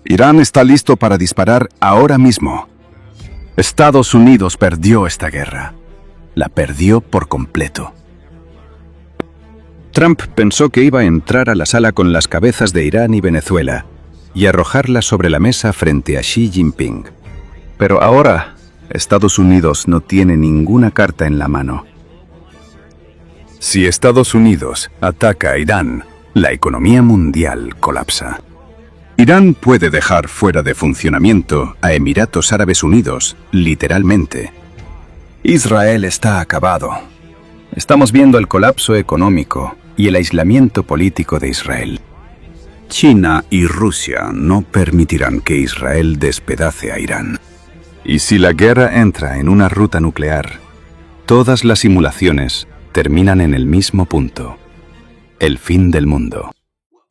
Irán está listo para disparar ahora mismo. Estados Unidos perdió esta guerra. La perdió por completo. Trump pensó que iba a entrar a la sala con las cabezas de Irán y Venezuela y arrojarlas sobre la mesa frente a Xi Jinping. Pero ahora, Estados Unidos no tiene ninguna carta en la mano. Si Estados Unidos ataca a Irán, la economía mundial colapsa. Irán puede dejar fuera de funcionamiento a Emiratos Árabes Unidos, literalmente. Israel está acabado. Estamos viendo el colapso económico y el aislamiento político de Israel. China y Rusia no permitirán que Israel despedace a Irán. Y si la guerra entra en una ruta nuclear, todas las simulaciones terminan en el mismo punto: el fin del mundo.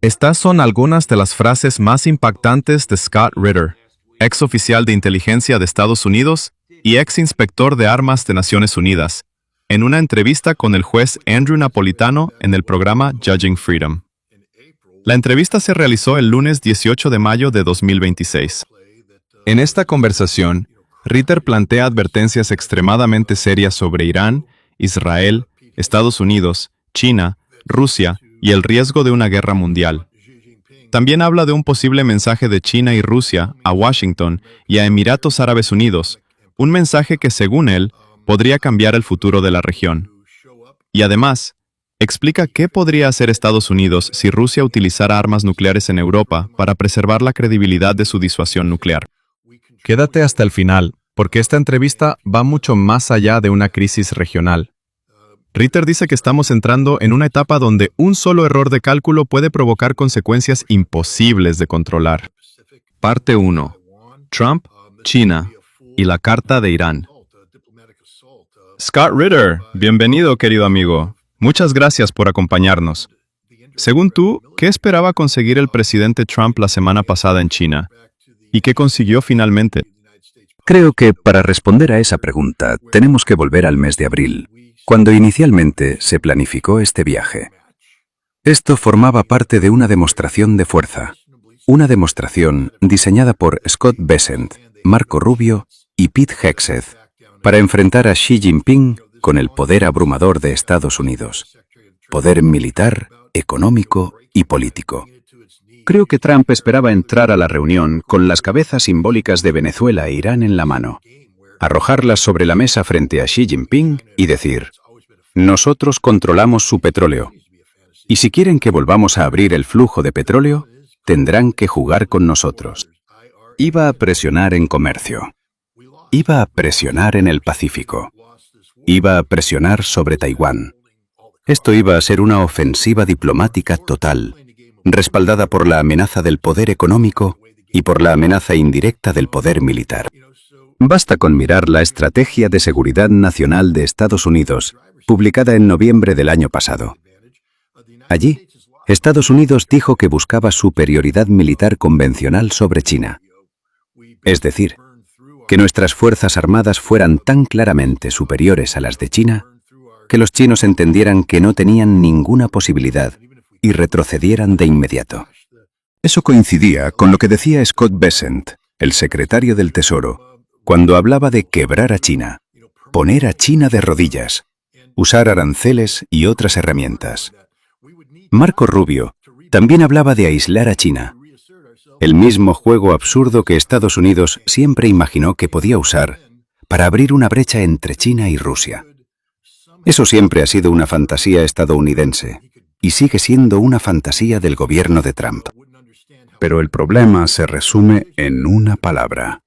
Estas son algunas de las frases más impactantes de Scott Ritter, ex oficial de inteligencia de Estados Unidos y ex inspector de armas de Naciones Unidas, en una entrevista con el juez Andrew Napolitano en el programa Judging Freedom. La entrevista se realizó el lunes 18 de mayo de 2026. En esta conversación, Ritter plantea advertencias extremadamente serias sobre Irán, Israel, Estados Unidos, China, Rusia y el riesgo de una guerra mundial. También habla de un posible mensaje de China y Rusia a Washington y a Emiratos Árabes Unidos, un mensaje que, según él, podría cambiar el futuro de la región. Y además, explica qué podría hacer Estados Unidos si Rusia utilizara armas nucleares en Europa para preservar la credibilidad de su disuasión nuclear. Quédate hasta el final, porque esta entrevista va mucho más allá de una crisis regional. Ritter dice que estamos entrando en una etapa donde un solo error de cálculo puede provocar consecuencias imposibles de controlar. Parte 1. Trump, China y la Carta de Irán. Scott Ritter, bienvenido, querido amigo. Muchas gracias por acompañarnos. Según tú, ¿qué esperaba conseguir el presidente Trump la semana pasada en China? ¿Y qué consiguió finalmente? Creo que para responder a esa pregunta tenemos que volver al mes de abril, cuando inicialmente se planificó este viaje. Esto formaba parte de una demostración de fuerza, una demostración diseñada por Scott Bessent, Marco Rubio y Pete Hegseth, para enfrentar a Xi Jinping con el poder abrumador de Estados Unidos, poder militar, económico y político. Creo que Trump esperaba entrar a la reunión con las cabezas simbólicas de Venezuela e Irán en la mano, arrojarlas sobre la mesa frente a Xi Jinping y decir: nosotros controlamos su petróleo, y si quieren que volvamos a abrir el flujo de petróleo, tendrán que jugar con nosotros. Iba a presionar en comercio, iba a presionar en el Pacífico, iba a presionar sobre Taiwán. Esto iba a ser una ofensiva diplomática total, respaldada por la amenaza del poder económico y por la amenaza indirecta del poder militar. Basta con mirar la Estrategia de Seguridad Nacional de Estados Unidos, publicada en noviembre del año pasado. Allí, Estados Unidos dijo que buscaba superioridad militar convencional sobre China. Es decir, que nuestras fuerzas armadas fueran tan claramente superiores a las de China, que los chinos entendieran que no tenían ninguna posibilidad y retrocedieran de inmediato. Eso coincidía con lo que decía Scott Bessent, el secretario del Tesoro, cuando hablaba de quebrar a China, poner a China de rodillas, usar aranceles y otras herramientas. Marco Rubio también hablaba de aislar a China, el mismo juego absurdo que Estados Unidos siempre imaginó que podía usar para abrir una brecha entre China y Rusia. Eso siempre ha sido una fantasía estadounidense y sigue siendo una fantasía del gobierno de Trump. Pero el problema se resume en una palabra: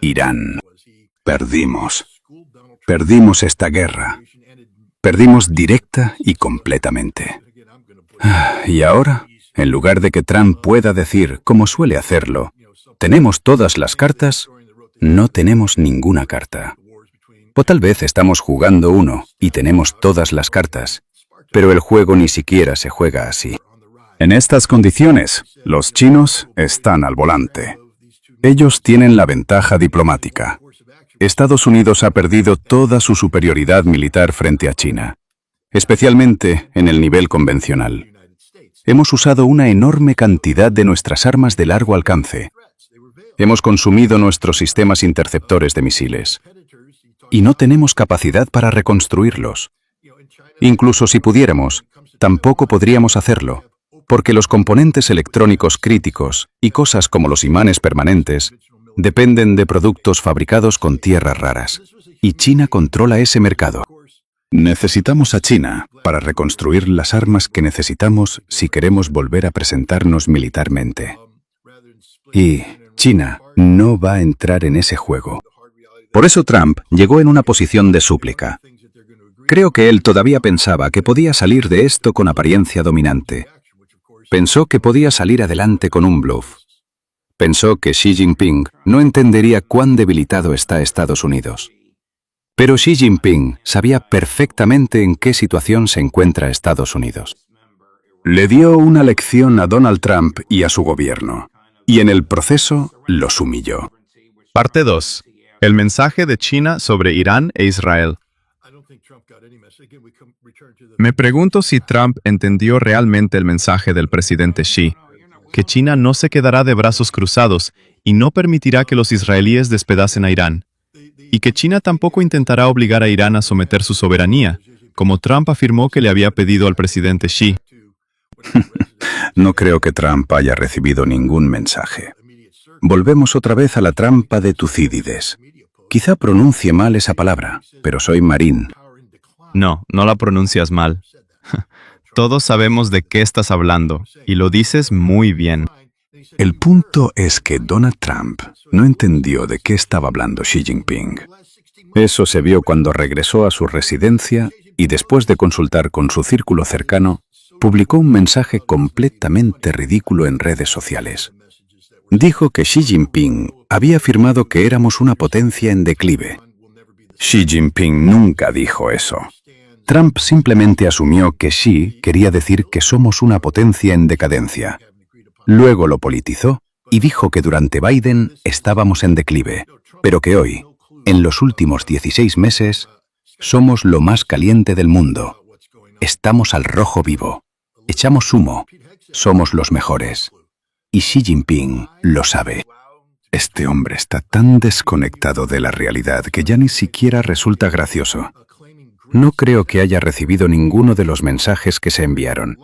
Irán. Perdimos. Perdimos esta guerra. Perdimos directa y completamente. Y ahora, en lugar de que Trump pueda decir, como suele hacerlo, tenemos todas las cartas, no tenemos ninguna carta. O tal vez estamos jugando uno y tenemos todas las cartas, pero el juego ni siquiera se juega así. En estas condiciones, los chinos están al volante. Ellos tienen la ventaja diplomática. Estados Unidos ha perdido toda su superioridad militar frente a China, especialmente en el nivel convencional. Hemos usado una enorme cantidad de nuestras armas de largo alcance Hemos consumido nuestros sistemas interceptores de misiles y no tenemos capacidad para reconstruirlos. Incluso si pudiéramos, tampoco podríamos hacerlo, porque los componentes electrónicos críticos y cosas como los imanes permanentes dependen de productos fabricados con tierras raras, y China controla ese mercado. Necesitamos a China para reconstruir las armas que necesitamos si queremos volver a presentarnos militarmente. Y China no va a entrar en ese juego. Por eso Trump llegó en una posición de súplica. Creo que él todavía pensaba que podía salir de esto con apariencia dominante. Pensó que podía salir adelante con un bluff. Pensó que Xi Jinping no entendería cuán debilitado está Estados Unidos. Pero Xi Jinping sabía perfectamente en qué situación se encuentra Estados Unidos. Le dio una lección a Donald Trump y a su gobierno, y en el proceso los humilló. Parte 2. El mensaje de China sobre Irán e Israel. Me pregunto si Trump entendió realmente el mensaje del presidente Xi, que China no se quedará de brazos cruzados y no permitirá que los israelíes despedacen a Irán, y que China tampoco intentará obligar a Irán a someter su soberanía, como Trump afirmó que le había pedido al presidente Xi. No creo que Trump haya recibido ningún mensaje. Volvemos otra vez a la trampa de Tucídides. Quizá pronuncie mal esa palabra, pero soy marín. No, no la pronuncias mal. Todos sabemos de qué estás hablando, y lo dices muy bien. El punto es que Donald Trump no entendió de qué estaba hablando Xi Jinping. Eso se vio cuando regresó a su residencia y después de consultar con su círculo cercano, publicó un mensaje completamente ridículo en redes sociales. Dijo que Xi Jinping había afirmado que éramos una potencia en declive. Xi Jinping nunca dijo eso. Trump simplemente asumió que Xi quería decir que somos una potencia en decadencia. Luego lo politizó y dijo que durante Biden estábamos en declive, pero que hoy, en los últimos 16 meses, somos lo más caliente del mundo. Estamos al rojo vivo. Echamos humo. Somos los mejores. Y Xi Jinping lo sabe. Este hombre está tan desconectado de la realidad que ya ni siquiera resulta gracioso. No creo que haya recibido ninguno de los mensajes que se enviaron.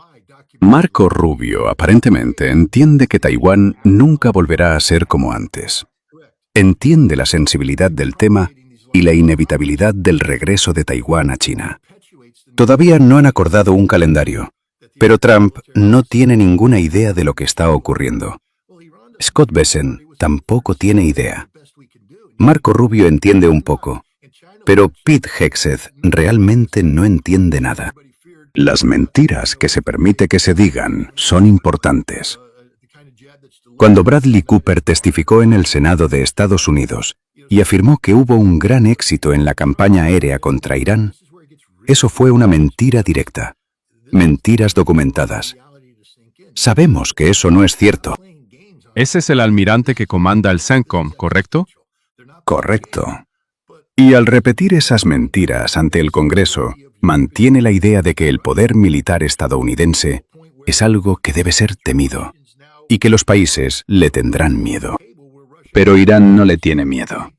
Marco Rubio aparentemente entiende que Taiwán nunca volverá a ser como antes. Entiende la sensibilidad del tema y la inevitabilidad del regreso de Taiwán a China. Todavía no han acordado un calendario, pero Trump no tiene ninguna idea de lo que está ocurriendo. Scott Bessent tampoco tiene idea. Marco Rubio entiende un poco, pero Pete Hegseth realmente no entiende nada. Las mentiras que se permite que se digan son importantes. Cuando Bradley Cooper testificó en el Senado de Estados Unidos y afirmó que hubo un gran éxito en la campaña aérea contra Irán, eso fue una mentira directa. Mentiras documentadas. Sabemos que eso no es cierto. Ese es el almirante que comanda el CENTCOM, ¿correcto? Correcto. Y al repetir esas mentiras ante el Congreso, mantiene la idea de que el poder militar estadounidense es algo que debe ser temido y que los países le tendrán miedo. Pero Irán no le tiene miedo.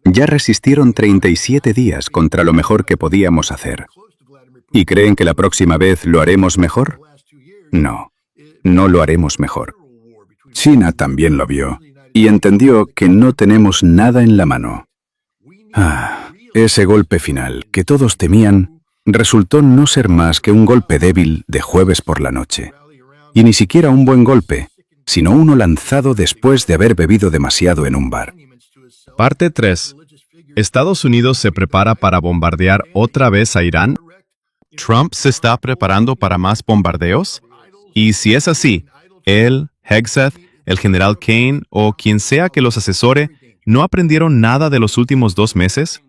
Ya resistieron 37 días contra lo mejor que podíamos hacer. ¿Y creen que la próxima vez lo haremos mejor? No, no lo haremos mejor. China también lo vio y entendió que no tenemos nada en la mano. Ese golpe final que todos temían resultó no ser más que un golpe débil de jueves por la noche. Y ni siquiera un buen golpe, sino uno lanzado después de haber bebido demasiado en un bar. Parte 3. ¿Estados Unidos se prepara para bombardear otra vez a Irán? ¿Trump se está preparando para más bombardeos? Y si es así, él, Hegseth, el general Kane o quien sea que los asesore, ¿no aprendieron nada de los últimos 2 meses?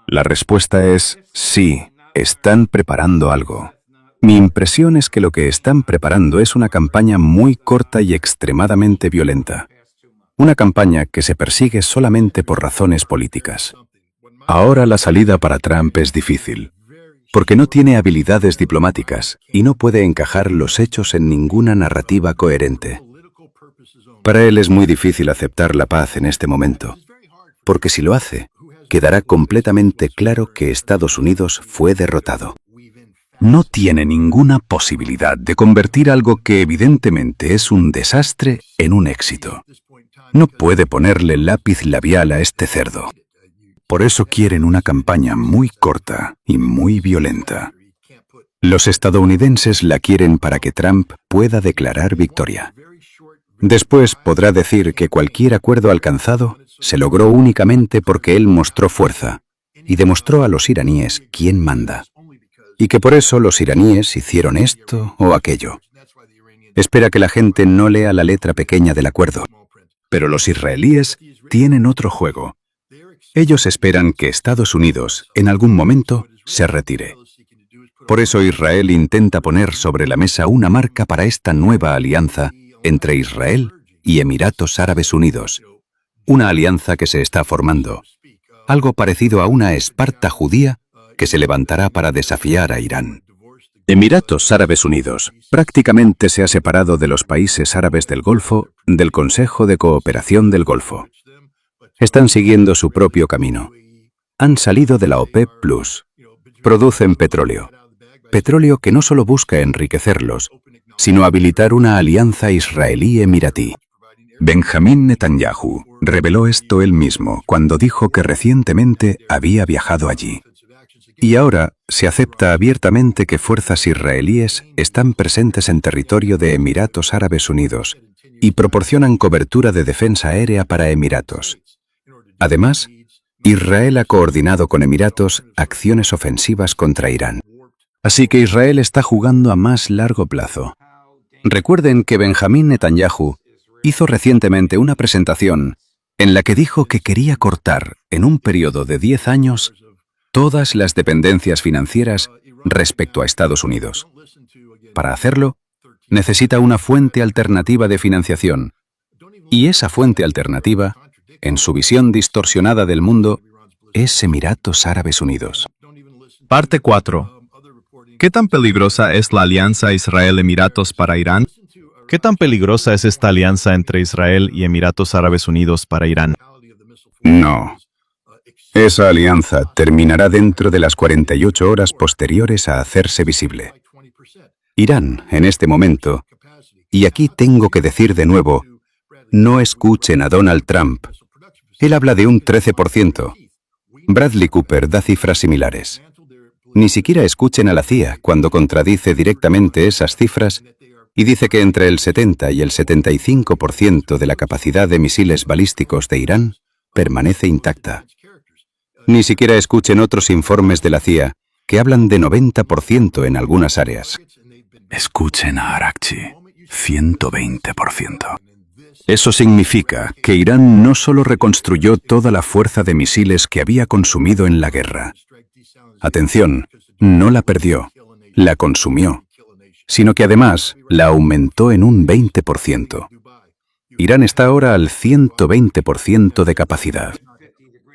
La respuesta es sí, están preparando algo. Mi impresión es que lo que están preparando es una campaña muy corta y extremadamente violenta. Una campaña que se persigue solamente por razones políticas. Ahora la salida para Trump es difícil, porque no tiene habilidades diplomáticas y no puede encajar los hechos en ninguna narrativa coherente. Para él es muy difícil aceptar la paz en este momento, porque si lo hace, quedará completamente claro que Estados Unidos fue derrotado. No tiene ninguna posibilidad de convertir algo que evidentemente es un desastre en un éxito. No puede ponerle lápiz labial a este cerdo. Por eso quieren una campaña muy corta y muy violenta. Los estadounidenses la quieren para que Trump pueda declarar victoria. Después podrá decir que cualquier acuerdo alcanzado se logró únicamente porque él mostró fuerza y demostró a los iraníes quién manda, y que por eso los iraníes hicieron esto o aquello. Espera que la gente no lea la letra pequeña del acuerdo. Pero los israelíes tienen otro juego. Ellos esperan que Estados Unidos, en algún momento, se retire. Por eso Israel intenta poner sobre la mesa una marca para esta nueva alianza entre Israel y Emiratos Árabes Unidos. Una alianza que se está formando. Algo parecido a una Esparta judía que se levantará para desafiar a Irán. Emiratos Árabes Unidos prácticamente se ha separado de los países árabes del Golfo del Consejo de Cooperación del Golfo. Están siguiendo su propio camino. Han salido de la OPEP+. Producen petróleo. Petróleo que no solo busca enriquecerlos, sino habilitar una alianza israelí-emiratí. Benjamín Netanyahu reveló esto él mismo cuando dijo que recientemente había viajado allí. Y ahora se acepta abiertamente que fuerzas israelíes están presentes en territorio de Emiratos Árabes Unidos y proporcionan cobertura de defensa aérea para Emiratos. Además, Israel ha coordinado con Emiratos acciones ofensivas contra Irán. Así que Israel está jugando a más largo plazo. Recuerden que Benjamín Netanyahu hizo recientemente una presentación en la que dijo que quería cortar, en un periodo de 10 años, todas las dependencias financieras respecto a Estados Unidos. Para hacerlo, necesita una fuente alternativa de financiación. Y esa fuente alternativa, en su visión distorsionada del mundo, es Emiratos Árabes Unidos. Parte 4. ¿Qué tan peligrosa es la alianza Israel-Emiratos para Irán? ¿Qué tan peligrosa es esta alianza entre Israel y Emiratos Árabes Unidos para Irán? No. Esa alianza terminará dentro de las 48 horas posteriores a hacerse visible. Irán, en este momento, y aquí tengo que decir de nuevo, no escuchen a Donald Trump. Él habla de un 13%. Bradley Cooper da cifras similares. Ni siquiera escuchen a la CIA cuando contradice directamente esas cifras y dice que entre el 70 y el 75% de la capacidad de misiles balísticos de Irán permanece intacta. Ni siquiera escuchen otros informes de la CIA que hablan de 90% en algunas áreas. Escuchen a Arakchi, 120%. Eso significa que Irán no solo reconstruyó toda la fuerza de misiles que había consumido en la guerra. Atención, no la perdió, la consumió, sino que además la aumentó en un 20%. Irán está ahora al 120% de capacidad.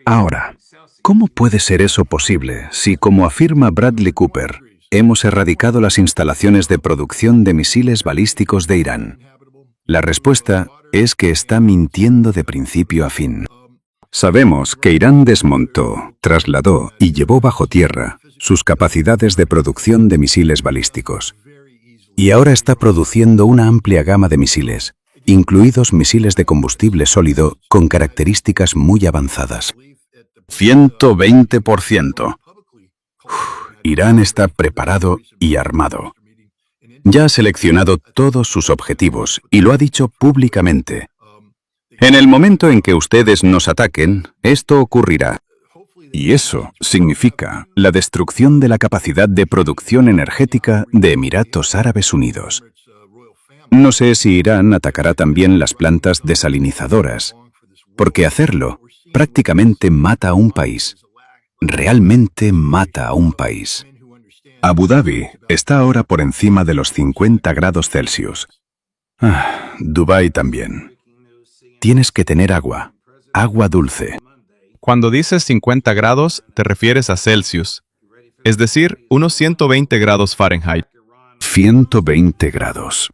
Ahora, ¿cómo puede ser eso posible si, como afirma Bradley Cooper, hemos erradicado las instalaciones de producción de misiles balísticos de Irán? La respuesta es que está mintiendo de principio a fin. Sabemos que Irán desmontó, trasladó y llevó bajo tierra sus capacidades de producción de misiles balísticos. Y ahora está produciendo una amplia gama de misiles, incluidos misiles de combustible sólido con características muy avanzadas. 120%. Irán está preparado y armado. Ya ha seleccionado todos sus objetivos y lo ha dicho públicamente. En el momento en que ustedes nos ataquen, esto ocurrirá. Y eso significa la destrucción de la capacidad de producción energética de Emiratos Árabes Unidos. No sé si Irán atacará también las plantas desalinizadoras, porque hacerlo prácticamente mata a un país. Realmente mata a un país. Abu Dhabi está ahora por encima de los 50 grados Celsius. Dubái también. Tienes que tener agua, agua dulce. Cuando dices 50 grados, te refieres a Celsius, es decir, unos 120 grados Fahrenheit. 120 grados.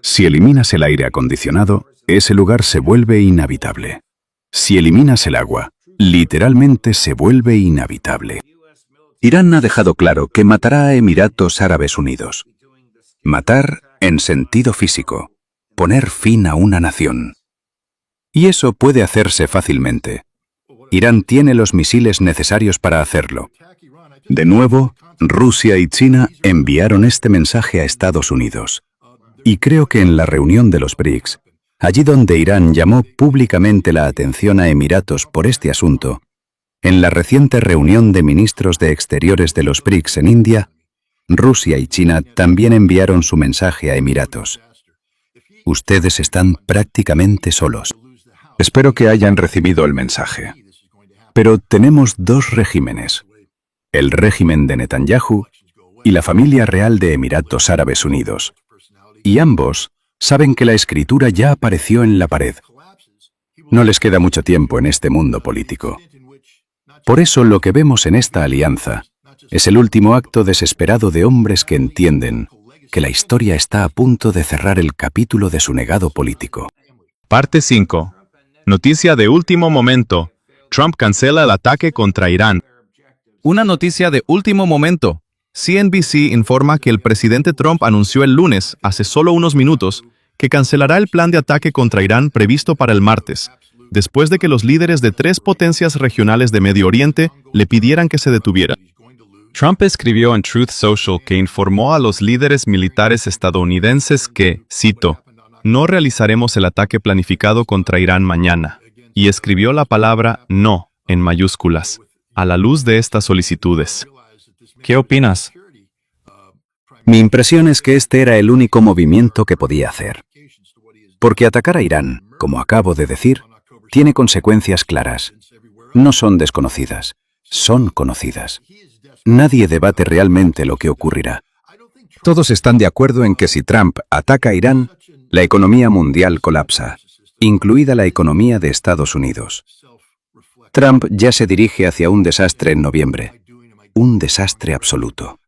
Si eliminas el aire acondicionado, ese lugar se vuelve inhabitable. Si eliminas el agua, literalmente se vuelve inhabitable. Irán ha dejado claro que matará a Emiratos Árabes Unidos. Matar en sentido físico. Poner fin a una nación. Y eso puede hacerse fácilmente. Irán tiene los misiles necesarios para hacerlo. De nuevo, Rusia y China enviaron este mensaje a Estados Unidos. Y creo que en la reunión de los BRICS, allí donde Irán llamó públicamente la atención a Emiratos por este asunto, en la reciente reunión de ministros de Exteriores de los BRICS en India, Rusia y China también enviaron su mensaje a Emiratos. Ustedes están prácticamente solos. Espero que hayan recibido el mensaje. Pero tenemos dos regímenes. El régimen de Netanyahu y la familia real de Emiratos Árabes Unidos. Y ambos saben que la escritura ya apareció en la pared. No les queda mucho tiempo en este mundo político. Por eso lo que vemos en esta alianza es el último acto desesperado de hombres que entienden que la historia está a punto de cerrar el capítulo de su legado político. Parte 5. Noticia de último momento. Trump cancela el ataque contra Irán. Una noticia de último momento. CNBC informa que el presidente Trump anunció el lunes, hace solo unos minutos, que cancelará el plan de ataque contra Irán previsto para el martes, después de que los líderes de 3 potencias regionales de Medio Oriente le pidieran que se detuviera. Trump escribió en Truth Social que informó a los líderes militares estadounidenses que, cito, no realizaremos el ataque planificado contra Irán mañana, y escribió la palabra no en mayúsculas, a la luz de estas solicitudes. ¿Qué opinas? Mi impresión es que este era el único movimiento que podía hacer. Porque atacar a Irán, como acabo de decir, tiene consecuencias claras. No son desconocidas, son conocidas. Nadie debate realmente lo que ocurrirá. Todos están de acuerdo en que si Trump ataca a Irán, la economía mundial colapsa, incluida la economía de Estados Unidos. Trump ya se dirige hacia un desastre en noviembre. Un desastre absoluto.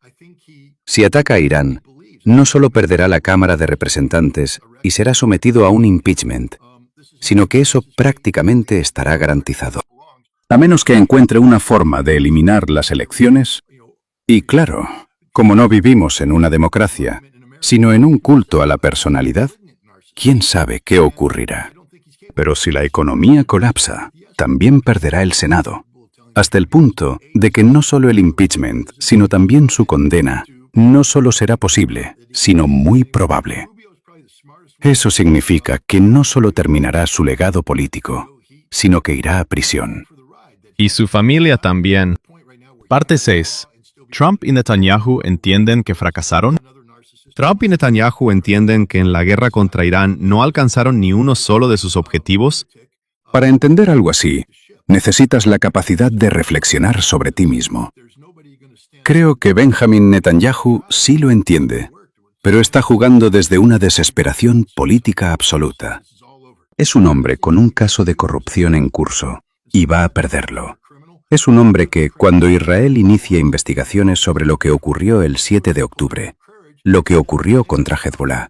Si ataca a Irán, no solo perderá la Cámara de Representantes y será sometido a un impeachment, sino que eso prácticamente estará garantizado. A menos que encuentre una forma de eliminar las elecciones. Y claro, como no vivimos en una democracia, sino en un culto a la personalidad, ¿quién sabe qué ocurrirá? Pero si la economía colapsa, también perderá el Senado, hasta el punto de que no solo el impeachment, sino también su condena, no solo será posible, sino muy probable. Eso significa que no solo terminará su legado político, sino que irá a prisión. Y su familia también. Parte 6. ¿Trump y Netanyahu entienden que fracasaron? Trump y Netanyahu entienden que en la guerra contra Irán no alcanzaron ni uno solo de sus objetivos. Para entender algo así, necesitas la capacidad de reflexionar sobre ti mismo. Creo que Benjamin Netanyahu sí lo entiende, pero está jugando desde una desesperación política absoluta. Es un hombre con un caso de corrupción en curso, y va a perderlo. Es un hombre que, cuando Israel inicia investigaciones sobre lo que ocurrió el 7 de octubre, lo que ocurrió contra Hezbollah,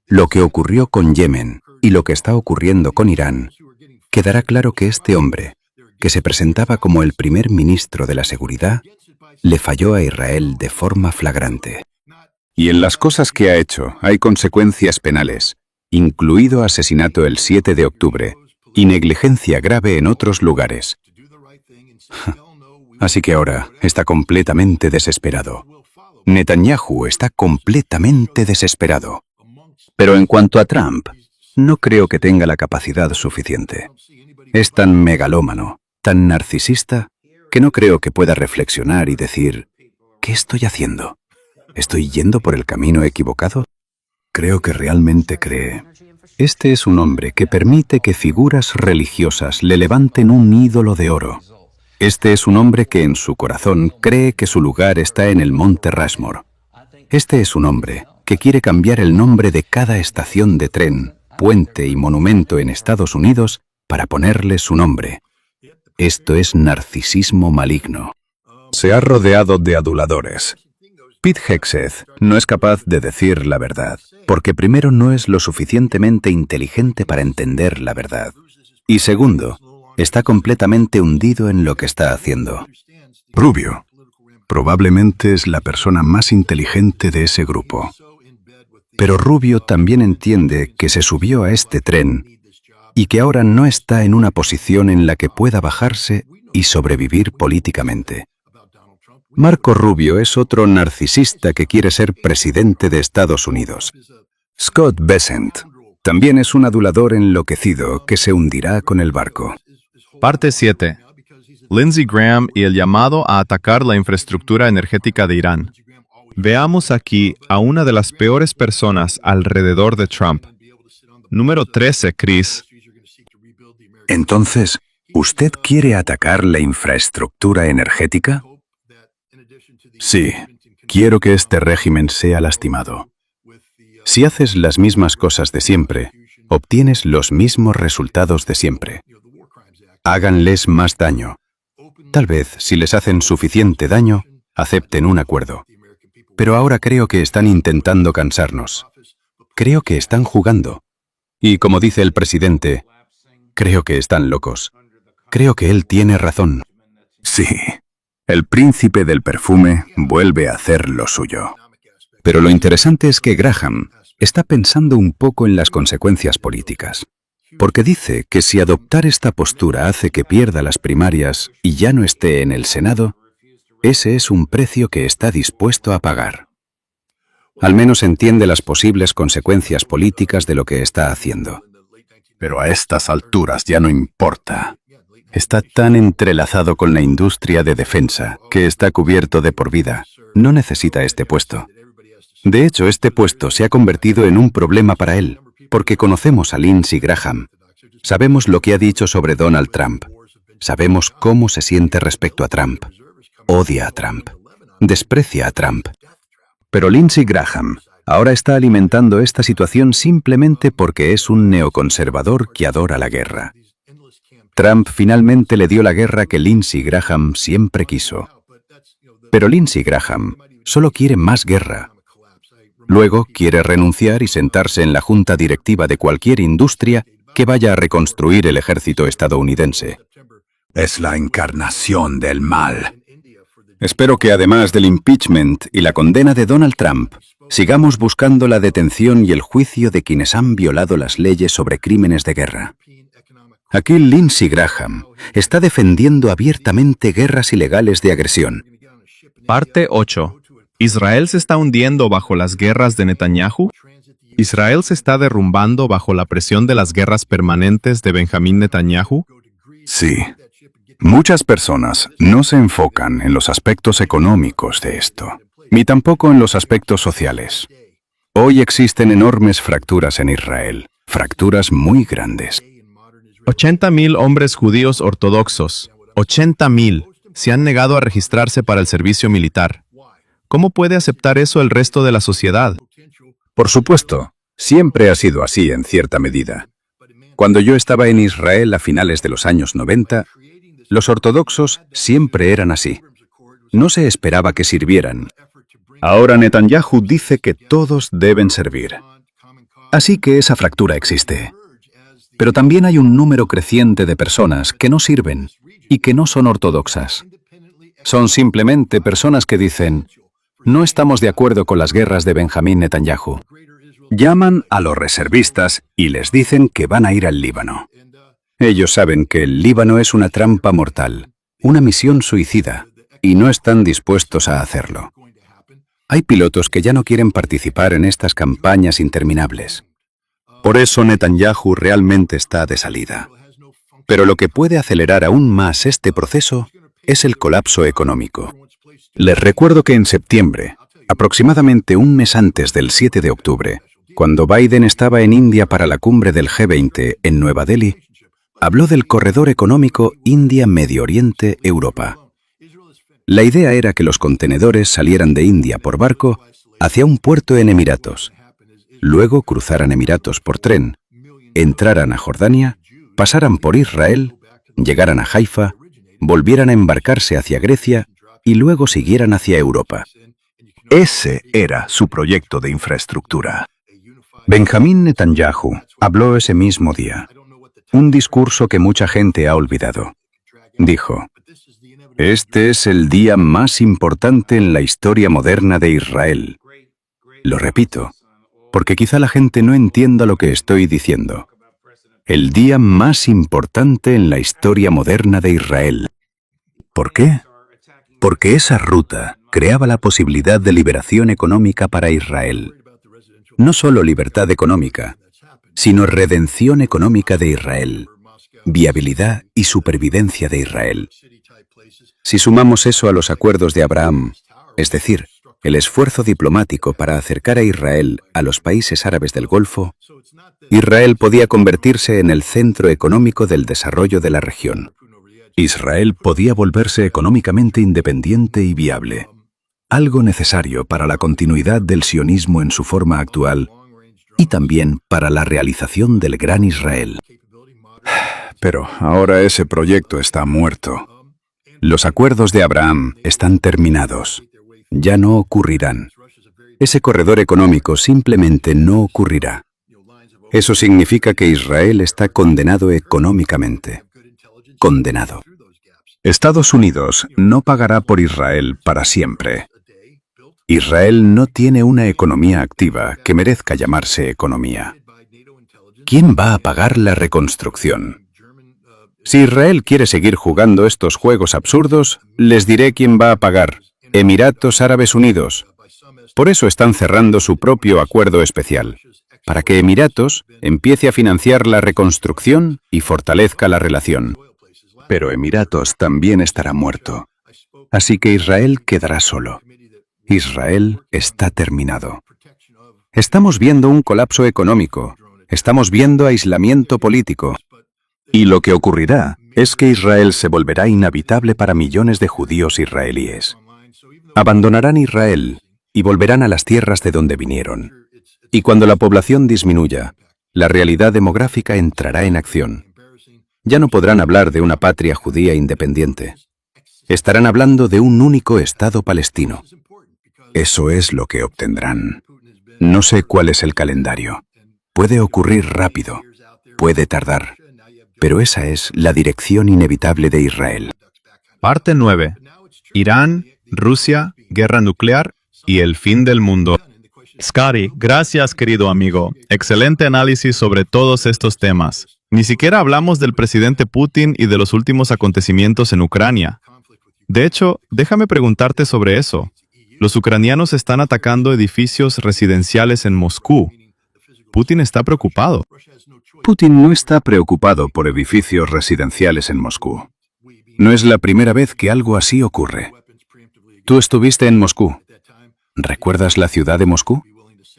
lo que ocurrió con Yemen y lo que está ocurriendo con Irán, quedará claro que este hombre, que se presentaba como el primer ministro de la seguridad, le falló a Israel de forma flagrante. Y en las cosas que ha hecho hay consecuencias penales, incluido asesinato el 7 de octubre y negligencia grave en otros lugares. Así que ahora está completamente desesperado. Netanyahu está completamente desesperado. Pero en cuanto a Trump, no creo que tenga la capacidad suficiente. Es tan megalómano, tan narcisista, que no creo que pueda reflexionar y decir, ¿qué estoy haciendo? ¿Estoy yendo por el camino equivocado? Creo que realmente cree. Este es un hombre que permite que figuras religiosas le levanten un ídolo de oro. Este es un hombre que en su corazón cree que su lugar está en el monte Rushmore. Este es un hombre que quiere cambiar el nombre de cada estación de tren, puente y monumento en Estados Unidos para ponerle su nombre. Esto es narcisismo maligno. Se ha rodeado de aduladores. Pete Hegseth no es capaz de decir la verdad, porque primero no es lo suficientemente inteligente para entender la verdad, y segundo, está completamente hundido en lo que está haciendo. Rubio probablemente es la persona más inteligente de ese grupo. Pero Rubio también entiende que se subió a este tren y que ahora no está en una posición en la que pueda bajarse y sobrevivir políticamente. Marco Rubio es otro narcisista que quiere ser presidente de Estados Unidos. Scott Bessent también es un adulador enloquecido que se hundirá con el barco. Parte 7. Lindsey Graham y el llamado a atacar la infraestructura energética de Irán. Veamos aquí a una de las peores personas alrededor de Trump. Número 13, Chris. Entonces, ¿usted quiere atacar la infraestructura energética? Sí, quiero que este régimen sea lastimado. Si haces las mismas cosas de siempre, obtienes los mismos resultados de siempre. Háganles más daño. Tal vez, si les hacen suficiente daño, acepten un acuerdo. Pero ahora creo que están intentando cansarnos. Creo que están jugando. Y como dice el presidente, creo que están locos. Creo que él tiene razón. Sí, el príncipe del perfume vuelve a hacer lo suyo. Pero lo interesante es que Graham está pensando un poco en las consecuencias políticas. Porque dice que si adoptar esta postura hace que pierda las primarias y ya no esté en el Senado, ese es un precio que está dispuesto a pagar. Al menos entiende las posibles consecuencias políticas de lo que está haciendo. Pero a estas alturas ya no importa. Está tan entrelazado con la industria de defensa que está cubierto de por vida. No necesita este puesto. De hecho, este puesto se ha convertido en un problema para él, porque conocemos a Lindsey Graham. Sabemos lo que ha dicho sobre Donald Trump. Sabemos cómo se siente respecto a Trump. Odia a Trump. Desprecia a Trump. Pero Lindsey Graham ahora está alimentando esta situación simplemente porque es un neoconservador que adora la guerra. Trump finalmente le dio la guerra que Lindsey Graham siempre quiso. Pero Lindsey Graham solo quiere más guerra. Luego quiere renunciar y sentarse en la junta directiva de cualquier industria que vaya a reconstruir el ejército estadounidense. Es la encarnación del mal. Espero que además del impeachment y la condena de Donald Trump, sigamos buscando la detención y el juicio de quienes han violado las leyes sobre crímenes de guerra. Aquí Lindsey Graham está defendiendo abiertamente guerras ilegales de agresión. Parte 8. ¿Israel se está hundiendo bajo las guerras de Netanyahu? ¿Israel se está derrumbando bajo la presión de las guerras permanentes de Benjamín Netanyahu? Sí. Muchas personas no se enfocan en los aspectos económicos de esto, ni tampoco en los aspectos sociales. Hoy existen enormes fracturas en Israel, fracturas muy grandes. 80.000 hombres judíos ortodoxos, 80.000, se han negado a registrarse para el servicio militar. ¿Cómo puede aceptar eso el resto de la sociedad? Por supuesto, siempre ha sido así en cierta medida. Cuando yo estaba en Israel a finales de los años 90, los ortodoxos siempre eran así. No se esperaba que sirvieran. Ahora Netanyahu dice que todos deben servir. Así que esa fractura existe. Pero también hay un número creciente de personas que no sirven y que no son ortodoxas. Son simplemente personas que dicen: no estamos de acuerdo con las guerras de Benjamín Netanyahu. Llaman a los reservistas y les dicen que van a ir al Líbano. Ellos saben que el Líbano es una trampa mortal, una misión suicida, y no están dispuestos a hacerlo. Hay pilotos que ya no quieren participar en estas campañas interminables. Por eso Netanyahu realmente está de salida. Pero lo que puede acelerar aún más este proceso es el colapso económico. Les recuerdo que en septiembre, aproximadamente un mes antes del 7 de octubre, cuando Biden estaba en India para la cumbre del G20 en Nueva Delhi, habló del corredor económico India-Medio Oriente-Europa. La idea era que los contenedores salieran de India por barco hacia un puerto en Emiratos, luego cruzaran Emiratos por tren, entraran a Jordania, pasaran por Israel, llegaran a Haifa, volvieran a embarcarse hacia Grecia y luego siguieran hacia Europa. Ese era su proyecto de infraestructura. Benjamín Netanyahu habló ese mismo día. Un discurso que mucha gente ha olvidado. Dijo: "Este es el día más importante en la historia moderna de Israel". Lo repito, porque quizá la gente no entienda lo que estoy diciendo. El día más importante en la historia moderna de Israel. ¿Por qué? Porque esa ruta creaba la posibilidad de liberación económica para Israel. No solo libertad económica, sino redención económica de Israel, viabilidad y supervivencia de Israel. Si sumamos eso a los acuerdos de Abraham, es decir, el esfuerzo diplomático para acercar a Israel a los países árabes del Golfo, Israel podía convertirse en el centro económico del desarrollo de la región. Israel podía volverse económicamente independiente y viable, algo necesario para la continuidad del sionismo en su forma actual y también para la realización del Gran Israel. Pero ahora ese proyecto está muerto. Los acuerdos de Abraham están terminados. Ya no ocurrirán. Ese corredor económico simplemente no ocurrirá. Eso significa que Israel está condenado económicamente. Condenado. Estados Unidos no pagará por Israel para siempre. Israel no tiene una economía activa que merezca llamarse economía. ¿Quién va a pagar la reconstrucción? Si Israel quiere seguir jugando estos juegos absurdos, les diré quién va a pagar: Emiratos Árabes Unidos. Por eso están cerrando su propio acuerdo especial, para que Emiratos empiece a financiar la reconstrucción y fortalezca la relación. Pero Emiratos también estará muerto. Así que Israel quedará solo. Israel está terminado. Estamos viendo un colapso económico. Estamos viendo aislamiento político. Y lo que ocurrirá es que Israel se volverá inhabitable para millones de judíos israelíes. Abandonarán Israel y volverán a las tierras de donde vinieron. Y cuando la población disminuya, la realidad demográfica entrará en acción. Ya no podrán hablar de una patria judía independiente. Estarán hablando de un único Estado palestino. Eso es lo que obtendrán. No sé cuál es el calendario. Puede ocurrir rápido, puede tardar, pero esa es la dirección inevitable de Israel. Parte 9. Irán, Rusia, guerra nuclear y el fin del mundo. Scotty, gracias, querido amigo. Excelente análisis sobre todos estos temas. Ni siquiera hablamos del presidente Putin y de los últimos acontecimientos en Ucrania. De hecho, déjame preguntarte sobre eso. Los ucranianos están atacando edificios residenciales en Moscú. Putin está preocupado. Putin no está preocupado por edificios residenciales en Moscú. No es la primera vez que algo así ocurre. Tú estuviste en Moscú. ¿Recuerdas la ciudad de Moscú?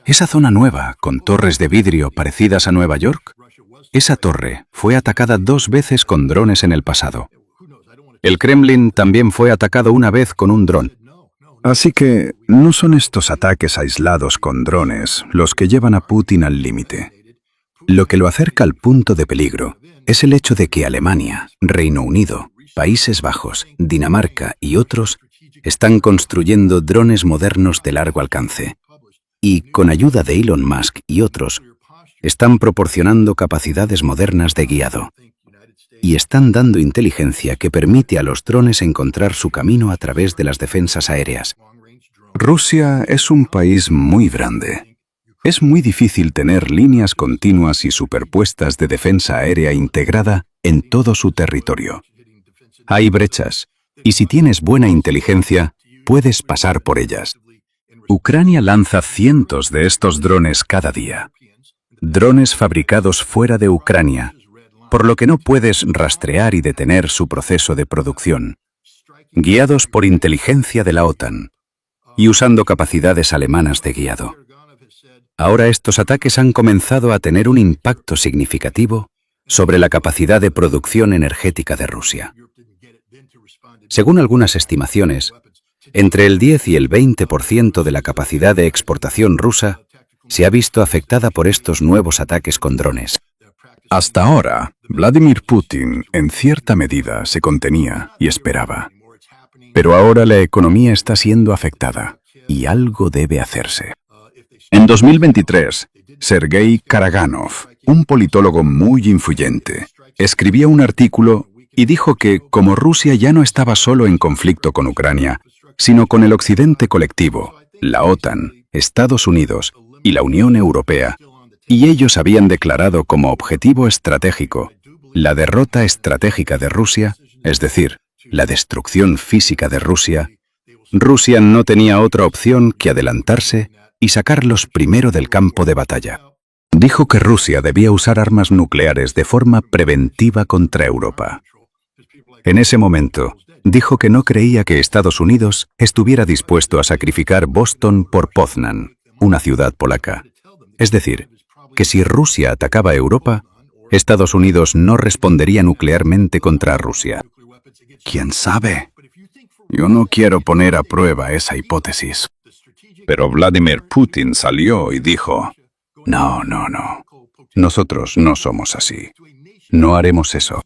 Esa zona nueva, con torres de vidrio parecidas a Nueva York. Esa torre fue atacada 2 veces con drones en el pasado. El Kremlin también fue atacado una vez con un dron. Así que no son estos ataques aislados con drones los que llevan a Putin al límite. Lo que lo acerca al punto de peligro es el hecho de que Alemania, Reino Unido, Países Bajos, Dinamarca y otros están construyendo drones modernos de largo alcance. Y, con ayuda de Elon Musk y otros, están proporcionando capacidades modernas de guiado. Y están dando inteligencia que permite a los drones encontrar su camino a través de las defensas aéreas. Rusia es un país muy grande. Es muy difícil tener líneas continuas y superpuestas de defensa aérea integrada en todo su territorio. Hay brechas, y si tienes buena inteligencia, puedes pasar por ellas. Ucrania lanza cientos de estos drones cada día. Drones fabricados fuera de Ucrania, por lo que no puedes rastrear y detener su proceso de producción. Guiados por inteligencia de la OTAN y usando capacidades alemanas de guiado. Ahora estos ataques han comenzado a tener un impacto significativo sobre la capacidad de producción energética de Rusia. Según algunas estimaciones, entre el 10 y el 20% de la capacidad de exportación rusa se ha visto afectada por estos nuevos ataques con drones. Hasta ahora, Vladimir Putin, en cierta medida, se contenía y esperaba. Pero ahora la economía está siendo afectada. y algo debe hacerse. En 2023, Sergei Karaganov, un politólogo muy influyente, escribió un artículo y dijo que, como Rusia ya no estaba solo en conflicto con Ucrania, sino con el Occidente colectivo, la OTAN, Estados Unidos y la Unión Europea, y ellos habían declarado como objetivo estratégico la derrota estratégica de Rusia, es decir, la destrucción física de Rusia, Rusia no tenía otra opción que adelantarse y sacarlos primero del campo de batalla. Dijo que Rusia debía usar armas nucleares de forma preventiva contra Europa. En ese momento, dijo que no creía que Estados Unidos estuviera dispuesto a sacrificar Boston por Poznan, una ciudad polaca. Es decir, que si Rusia atacaba a Europa, Estados Unidos no respondería nuclearmente contra Rusia. ¿Quién sabe? Yo no quiero poner a prueba esa hipótesis. Pero Vladimir Putin salió y dijo, no. Nosotros no somos así. No haremos eso.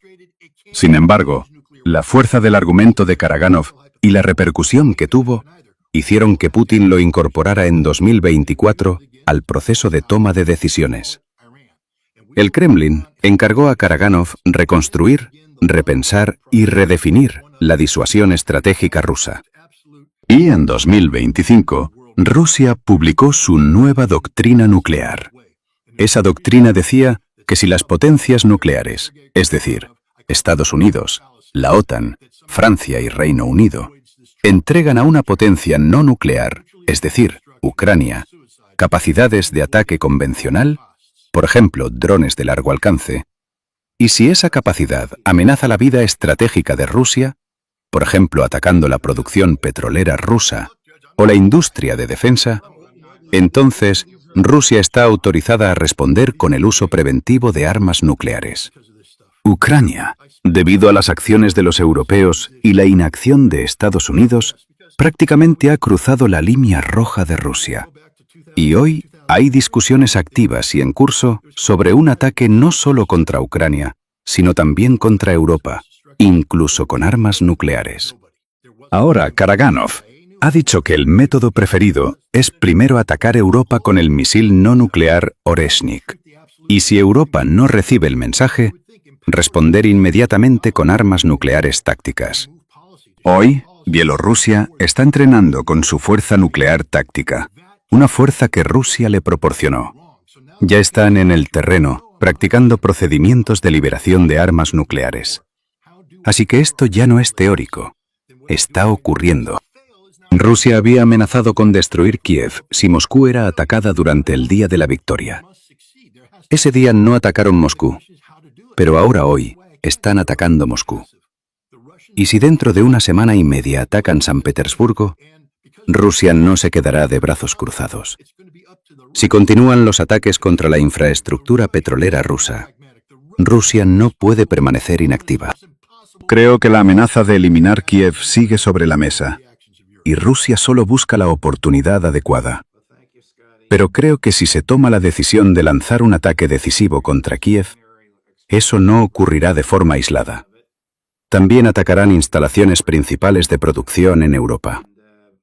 Sin embargo, la fuerza del argumento de Karaganov y la repercusión que tuvo hicieron que Putin lo incorporara en 2024 al proceso de toma de decisiones. El Kremlin encargó a Karaganov reconstruir, repensar y redefinir la disuasión estratégica rusa. Y en 2025, Rusia publicó su nueva doctrina nuclear. Esa doctrina decía que si las potencias nucleares, es decir, Estados Unidos, la OTAN, Francia y Reino Unido, entregan a una potencia no nuclear, es decir, Ucrania, capacidades de ataque convencional, por ejemplo, drones de largo alcance, y si esa capacidad amenaza la vida estratégica de Rusia, por ejemplo, atacando la producción petrolera rusa o la industria de defensa, entonces Rusia está autorizada a responder con el uso preventivo de armas nucleares. Ucrania, debido a las acciones de los europeos y la inacción de Estados Unidos, prácticamente ha cruzado la línea roja de Rusia. Y hoy hay discusiones activas y en curso sobre un ataque no solo contra Ucrania, sino también contra Europa, incluso con armas nucleares. Ahora, Karaganov ha dicho que el método preferido es primero atacar Europa con el misil no nuclear Oreshnik, y si Europa no recibe el mensaje, responder inmediatamente con armas nucleares tácticas. Hoy, Bielorrusia está entrenando con su fuerza nuclear táctica, una fuerza que Rusia le proporcionó. Ya están en el terreno, practicando procedimientos de liberación de armas nucleares. Así que esto ya no es teórico, está ocurriendo. Rusia había amenazado con destruir Kiev si Moscú era atacada durante el día de la victoria. Ese día no atacaron Moscú, pero hoy están atacando Moscú. Y si dentro de una semana y media atacan San Petersburgo, Rusia no se quedará de brazos cruzados. Si continúan los ataques contra la infraestructura petrolera rusa, Rusia no puede permanecer inactiva. Creo que la amenaza de eliminar Kiev sigue sobre la mesa, y Rusia solo busca la oportunidad adecuada. Pero creo que si se toma la decisión de lanzar un ataque decisivo contra Kiev, eso no ocurrirá de forma aislada. También atacarán instalaciones principales de producción en Europa.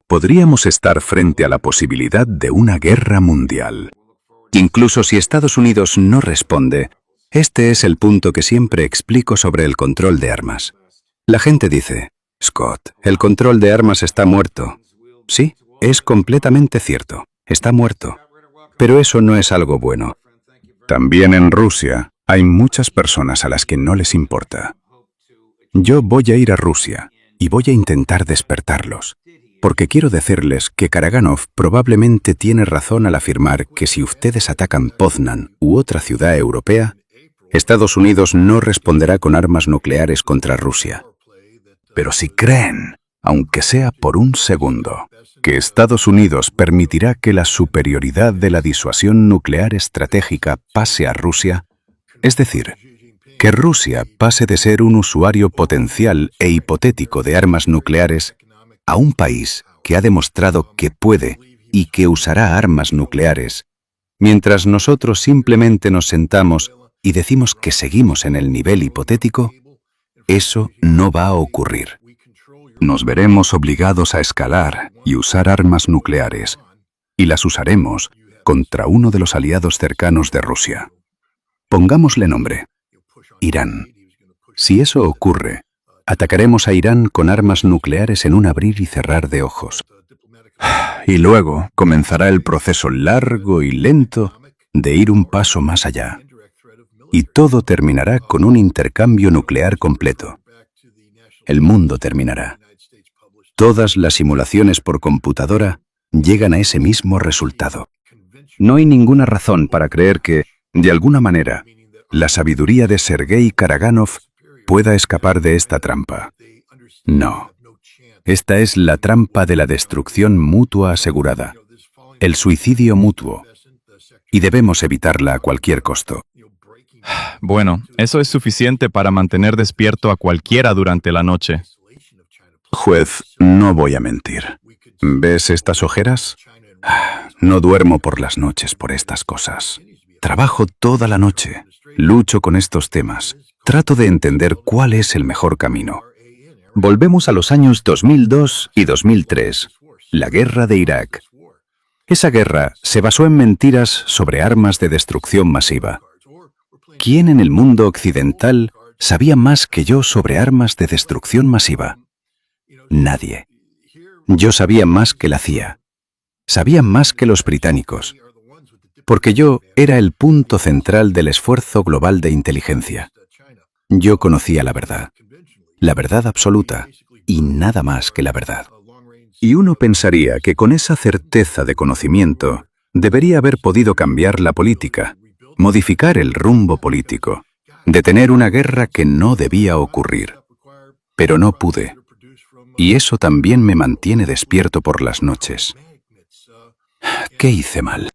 Podríamos estar frente a la posibilidad de una guerra mundial. Incluso si Estados Unidos no responde, este es el punto que siempre explico sobre el control de armas. La gente dice, Scott, el control de armas está muerto. Sí, es completamente cierto, está muerto. Pero eso no es algo bueno. También en Rusia hay muchas personas a las que no les importa. Yo voy a ir a Rusia y voy a intentar despertarlos. Porque quiero decirles que Karaganov probablemente tiene razón al afirmar que si ustedes atacan Poznan u otra ciudad europea, Estados Unidos no responderá con armas nucleares contra Rusia. Pero si creen, aunque sea por un segundo, que Estados Unidos permitirá que la superioridad de la disuasión nuclear estratégica pase a Rusia, es decir, que Rusia pase de ser un usuario potencial e hipotético de armas nucleares a un país que ha demostrado que puede y que usará armas nucleares, mientras nosotros simplemente nos sentamos y decimos que seguimos en el nivel hipotético, eso no va a ocurrir. nos veremos obligados a escalar y usar armas nucleares, y las usaremos contra uno de los aliados cercanos de Rusia. Pongámosle nombre: Irán. Si eso ocurre, atacaremos a Irán con armas nucleares en un abrir y cerrar de ojos. Y luego comenzará el proceso largo y lento de ir un paso más allá. Y todo terminará con un intercambio nuclear completo. El mundo terminará. Todas las simulaciones por computadora llegan a ese mismo resultado. No hay ninguna razón para creer que, de alguna manera, la sabiduría de Sergei Karaganov pueda escapar de esta trampa. No. Esta es la trampa de la destrucción mutua asegurada, el suicidio mutuo, y debemos evitarla a cualquier costo. Bueno, eso es suficiente para mantener despierto a cualquiera durante la noche. Juez, no voy a mentir. ¿Ves estas ojeras? No duermo por las noches por estas cosas. Trabajo toda la noche, lucho con estos temas, trato de entender cuál es el mejor camino. Volvemos a los años 2002 y 2003, la guerra de Irak. Esa guerra se basó en mentiras sobre armas de destrucción masiva. ¿Quién en el mundo occidental sabía más que yo sobre armas de destrucción masiva? Nadie. Yo sabía más que la CIA. Sabía más que los británicos. Porque yo era el punto central del esfuerzo global de inteligencia. Yo conocía la verdad absoluta, y nada más que la verdad. Y uno pensaría que con esa certeza de conocimiento debería haber podido cambiar la política, modificar el rumbo político, detener una guerra que no debía ocurrir. Pero no pude. Y eso también me mantiene despierto por las noches. ¿Qué hice mal?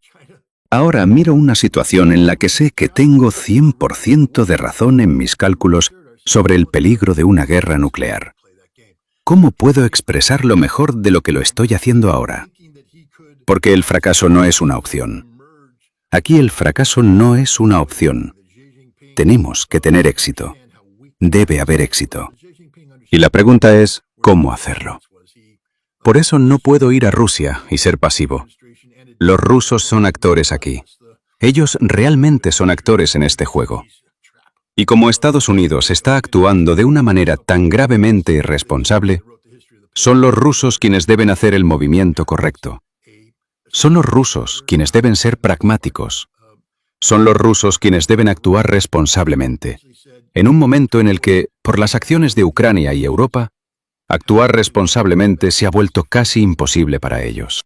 Ahora miro una situación en la que sé que tengo 100% de razón en mis cálculos sobre el peligro de una guerra nuclear. ¿Cómo puedo expresarlo mejor de lo que lo estoy haciendo ahora? Porque el fracaso no es una opción. Aquí el fracaso no es una opción. Tenemos que tener éxito. Debe haber éxito. Y la pregunta es, ¿cómo hacerlo? Por eso no puedo ir a Rusia y ser pasivo. Los rusos son actores aquí. Ellos realmente son actores en este juego. Y como Estados Unidos está actuando de una manera tan gravemente irresponsable, son los rusos quienes deben hacer el movimiento correcto. Son los rusos quienes deben ser pragmáticos. Son los rusos quienes deben actuar responsablemente, en un momento en el que, por las acciones de Ucrania y Europa, actuar responsablemente se ha vuelto casi imposible para ellos.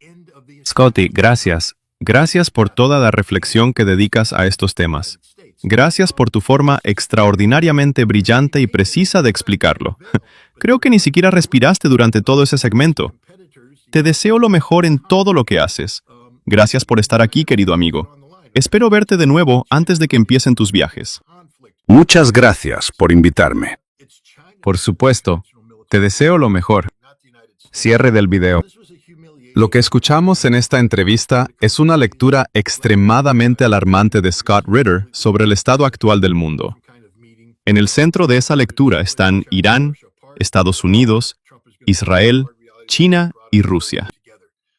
Scotty, gracias. Gracias por toda la reflexión que dedicas a estos temas. Gracias por tu forma extraordinariamente brillante y precisa de explicarlo. Creo que ni siquiera respiraste durante todo ese segmento. Te deseo lo mejor en todo lo que haces. Gracias por estar aquí, querido amigo. Espero verte de nuevo antes de que empiecen tus viajes. Muchas gracias por invitarme. Por supuesto. Te deseo lo mejor. Cierre del video. Lo que escuchamos en esta entrevista es una lectura extremadamente alarmante de Scott Ritter sobre el estado actual del mundo. En el centro de esa lectura están Irán, Estados Unidos, Israel, China y Rusia.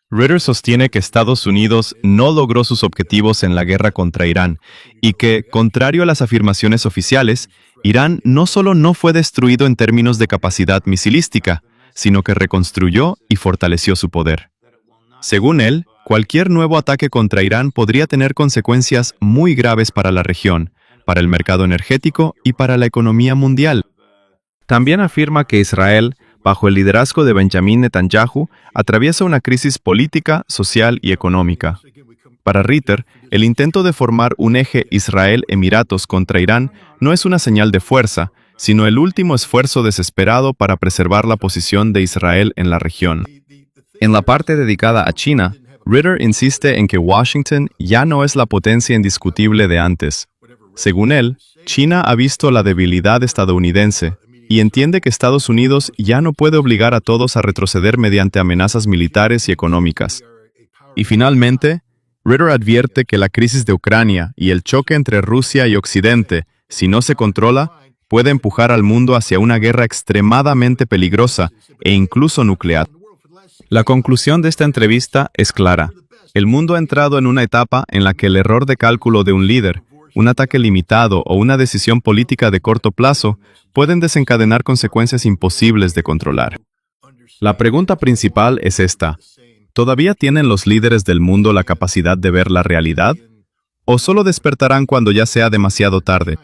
Ritter sostiene que Estados Unidos no logró sus objetivos en la guerra contra Irán y que, contrario a las afirmaciones oficiales, Irán no solo no fue destruido en términos de capacidad misilística, sino que reconstruyó y fortaleció su poder. Según él, cualquier nuevo ataque contra Irán podría tener consecuencias muy graves para la región, para el mercado energético y para la economía mundial. También afirma que Israel, bajo el liderazgo de Benjamin Netanyahu, atraviesa una crisis política, social y económica. Para Ritter, el intento de formar un eje Israel-Emiratos contra Irán no es una señal de fuerza, sino el último esfuerzo desesperado para preservar la posición de Israel en la región. En la parte dedicada a China, Ritter insiste en que Washington ya no es la potencia indiscutible de antes. Según él, China ha visto la debilidad estadounidense y entiende que Estados Unidos ya no puede obligar a todos a retroceder mediante amenazas militares y económicas. Y finalmente, Ritter advierte que la crisis de Ucrania y el choque entre Rusia y Occidente, si no se controla, puede empujar al mundo hacia una guerra extremadamente peligrosa e incluso nuclear. La conclusión de esta entrevista es clara. El mundo ha entrado en una etapa en la que el error de cálculo de un líder, un ataque limitado o una decisión política de corto plazo pueden desencadenar consecuencias imposibles de controlar. La pregunta principal es esta: ¿todavía tienen los líderes del mundo la capacidad de ver la realidad? ¿O solo despertarán cuando ya sea demasiado tarde?